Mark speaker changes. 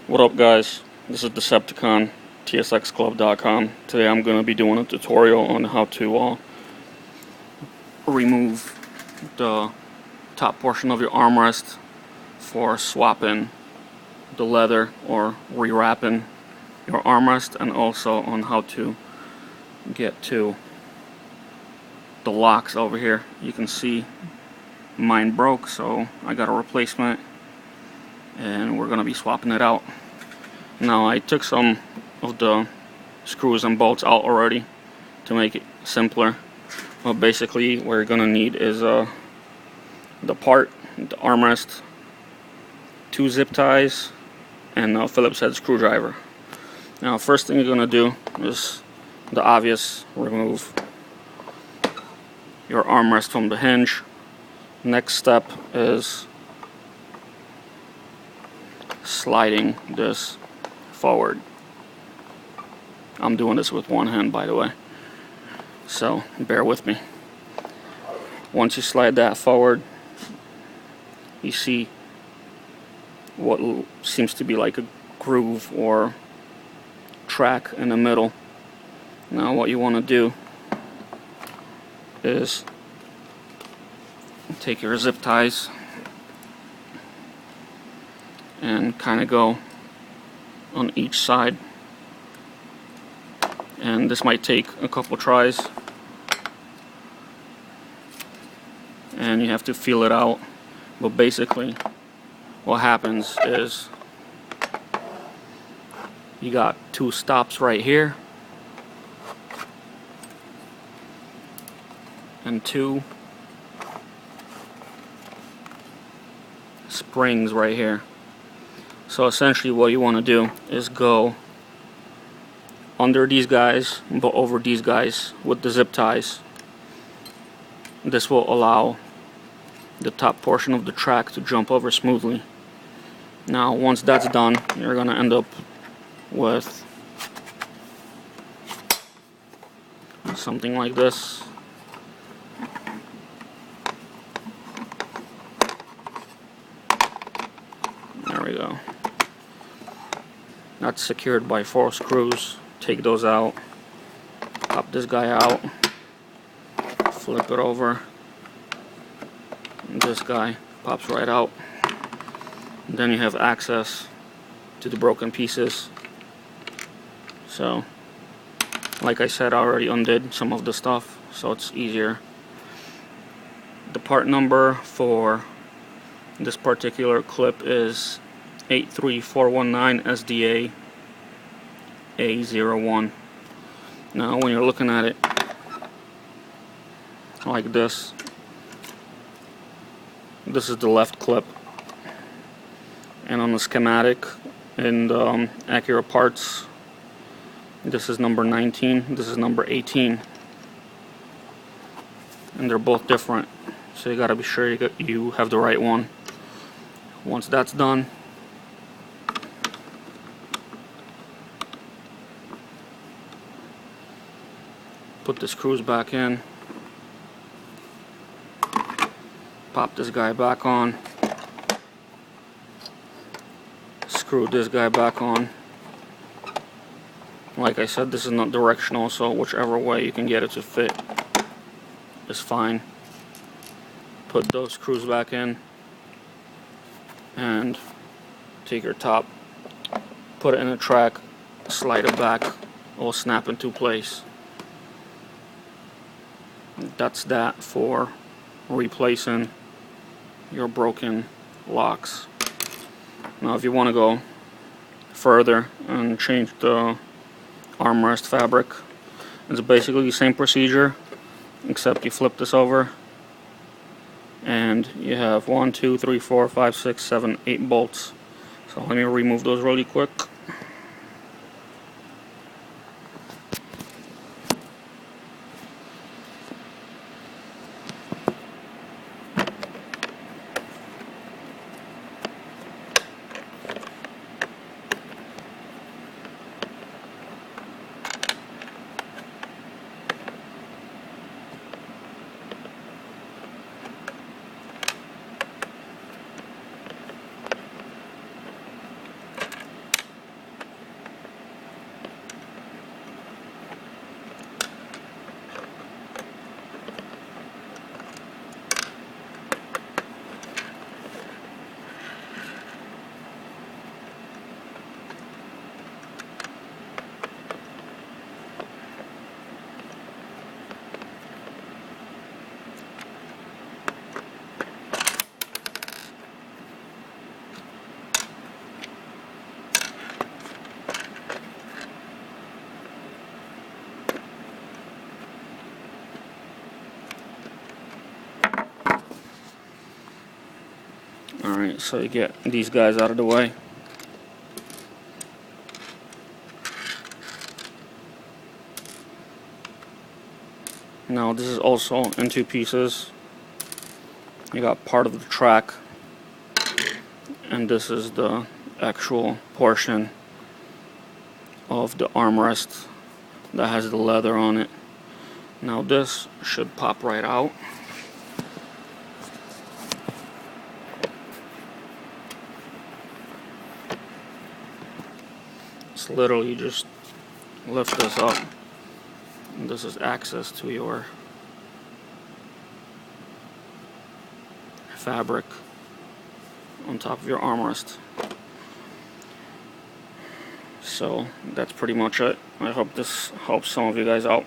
Speaker 1: What up, guys? This is DeSEBticoN, TSXClub.com. Today I'm going to be doing a tutorial on how to remove the top portion of your armrest for swapping the leather or rewrapping your armrest, and also on how to get to the locks over here. You can see mine broke, so I got a replacement and we're going to be swapping it out. Now, I took some of the screws and bolts out already to make it simpler. But basically what you're going to need is the part, the armrest, 2 zip ties, and a Phillips head screwdriver. Now, first thing you're going to do is the obvious: remove your armrest from the hinge. Next step is sliding this forward. I'm doing this with one hand, by the way, so bear with me. Once you slide that forward, you see what seems to be like a groove or track in the middle. Now what you want to do is take your zip ties and kind of go on each side, and this might take a couple tries and you have to feel it out. But basically what happens is you got 2 stops right here and 2 springs right here. So essentially what you want to do is go under these guys but over these guys with the zip ties. This will allow the top portion of the track to jump over smoothly. Now once that's done, you're going to end up with something like this. There we go. That's secured by 4 screws. Take those out, pop this guy out, flip it over, and this guy pops right out. And then you have access to the broken pieces. So, like I said, I already undid some of the stuff, so it's easier. The part number for this particular clip is 83419 SDA A01. Now when you're looking at it like this, this is the left clip, and on the schematic in the Acura parts, this is number 19, this is number 18, and they're both different, so you gotta be sure you have the right one. Once that's done, put the screws back in, pop this guy back on, screw this guy back on. Like I said, this is not directional, so whichever way you can get it to fit is fine. Put those screws back in and take your top, put it in a track, slide it back, it will snap into place. That's that for replacing your broken locks. Now if you want to go further and change the armrest fabric, it's basically the same procedure, except you flip this over and you have 1, 2, 3, 4, 5, 6, 7, 8 bolts. So let me remove those really quick. Alright, so you get these guys out of the way. Now this is also in two pieces. You got part of the track, and this is the actual portion of the armrest that has the leather on it. Now this should pop right out. It's literally just lift this up, and this is access to your fabric on top of your armrest. So that's pretty much it. I hope this helps some of you guys out.